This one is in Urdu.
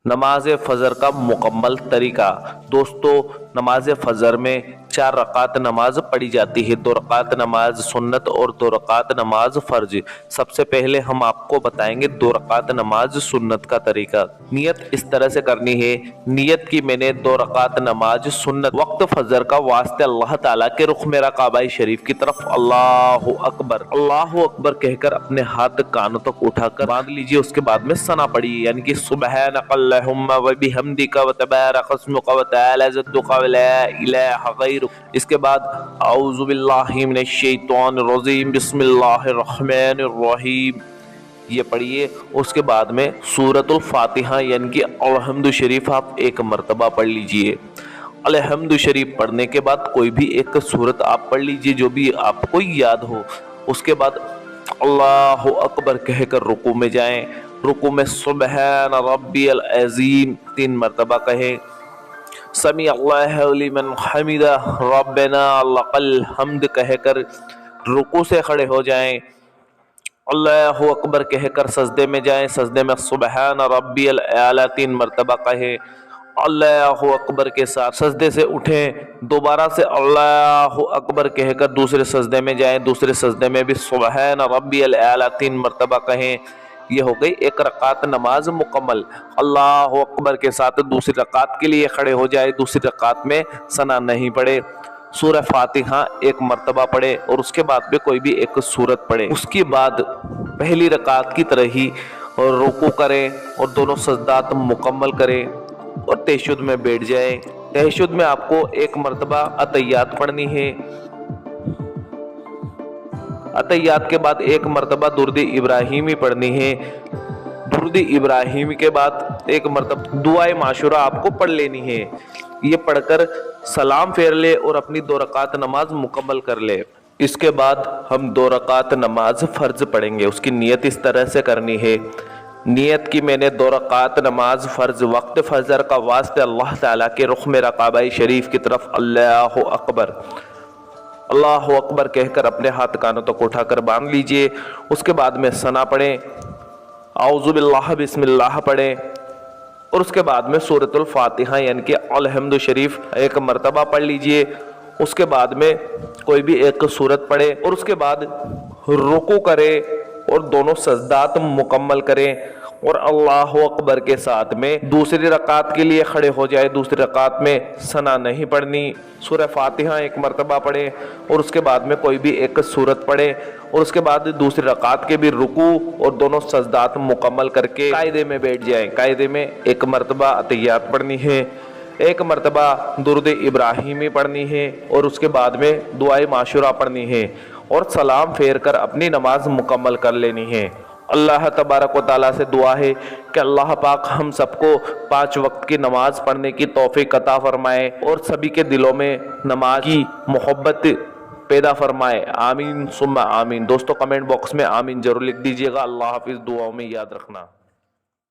نماز فجر کا مکمل طریقہ۔ دوستو، نماز فجر میں 4 رکعت نماز پڑھی جاتی ہے، 2 رکعت نماز سنت اور 2 رکعت نماز فرض۔ سب سے پہلے ہم آپ کو بتائیں گے 2 رکعت نماز سنت کا طریقہ۔ نیت اس طرح سے کرنی ہے، نیت کی میں نے 2 رکعت نماز سنت وقت فجر کا واسطے اللہ تعالیٰ کے رخ میرا کعبہ شریف کی طرف اللہ اکبر کہہ کر اپنے ہاتھ کانوں تک اٹھا کر باندھ لیجئے۔ اس کے بعد میں ثنا پڑھیے، یعنی کہ سبحانک اللہم و بحمدک و تبارک اسمک و تعالی جدک و لا الہ غیرک۔ اس کے بعد اعوذ باللہ من الشیطان الرجیم بسم اللہ الرحمن الرحیم یہ پڑھیے۔ اس کے بعد میں سورۃ الفاتحہ یعنی کہ الحمد شریف آپ 1 مرتبہ پڑھ لیجئے۔ الحمد شریف پڑھنے کے بعد کوئی بھی ایک سورت آپ پڑھ لیجئے جو بھی آپ کو یاد ہو۔ اس کے بعد اللہ اکبر کہہ کر رکوع میں جائیں۔ رکوع میں سبحان ربی العظیم 3 مرتبہ کہیں، سمیع اللہ لمن حمدہ ربنا لک الحمد کہہ کر رکوع سے کھڑے ہو جائیں۔ اللہ اکبر کہہ کر سجدے میں جائیں، سجدے میں سبحان ربی الاعلی 3 مرتبہ کہیں، اللہ اکبر کے ساتھ سجدے سے اٹھیں، دوبارہ سے اللہ اکبر کہہ کر دوسرے سجدے میں جائیں، دوسرے سجدے میں بھی سبحان ربی الاعلی 3 مرتبہ کہیں۔ یہ ہو گئی 1 رکعت نماز مکمل۔ اللہ اکبر کے ساتھ دوسری رکعت کے لیے کھڑے ہو جائے، دوسری رکعت میں ثنا نہیں پڑھے، سورہ فاتحہ 1 مرتبہ پڑھے اور اس کے بعد بھی کوئی بھی ایک سورت پڑھے۔ اس کے بعد پہلی رکعت کی طرح ہی رکوع کریں اور دونوں سجدات مکمل کریں اور تہجد میں بیٹھ جائیں۔ تہجد میں آپ کو 1 مرتبہ اتحیات پڑھنی ہے، اتحیات کے بعد 1 مرتبہ درود ابراہیمی پڑھنی ہے، درود ابراہیمی کے بعد 1 مرتبہ دعائے معاشورہ آپ کو پڑھ لینی ہے۔ یہ پڑھ کر سلام پھیر لے اور اپنی 2 رکعت نماز مکمل کر لے۔ اس کے بعد ہم 2 رکعت نماز فرض پڑھیں گے۔ اس کی نیت اس طرح سے کرنی ہے، نیت کی میں نے 2 رکعت نماز فرض وقت فجر کا واسطے اللہ تعالیٰ کے رخ میرا کعبہ شریف کی طرف اللہ اکبر کہہ کر اپنے ہاتھ کانوں تک اٹھا کر باندھ لیجئے۔ اس کے بعد میں ثنا پڑھیں، اعوذ باللہ بسم اللہ پڑھیں اور اس کے بعد میں سورۃ الفاتحہ یعنی کہ الحمد شریف 1 مرتبہ پڑھ لیجئے۔ اس کے بعد میں کوئی بھی ایک سورت پڑھے اور اس کے بعد رکوع کرے اور دونوں سجدات مکمل کریں اور اللہ اکبر کے ساتھ میں دوسری رکعت کے لیے کھڑے ہو جائے۔ دوسری رکعت میں ثنا نہیں پڑھنی، سورہ فاتحہ 1 مرتبہ پڑھے اور اس کے بعد میں کوئی بھی ایک سورت پڑھے اور اس کے بعد دوسری رکعت کے بھی رکوع اور دونوں سجدات مکمل کر کے قاعدے میں بیٹھ جائیں۔ قاعدے میں 1 مرتبہ اتحیات پڑھنی ہے، 1 مرتبہ درود ابراہیمی پڑھنی ہے اور اس کے بعد میں دعائے معاشورہ پڑھنی ہے اور سلام پھیر کر اپنی نماز مکمل کر لینی ہے۔ اللہ تبارک و تعالیٰ سے دعا ہے کہ اللہ پاک ہم سب کو 5 وقت کی نماز پڑھنے کی توفیق عطا فرمائے اور سبھی کے دلوں میں نماز کی محبت پیدا فرمائے، آمین ثم آمین۔ دوستو کمنٹ باکس میں آمین ضرور لکھ دیجیے گا۔ اللہ حافظ، دعاؤں میں یاد رکھنا۔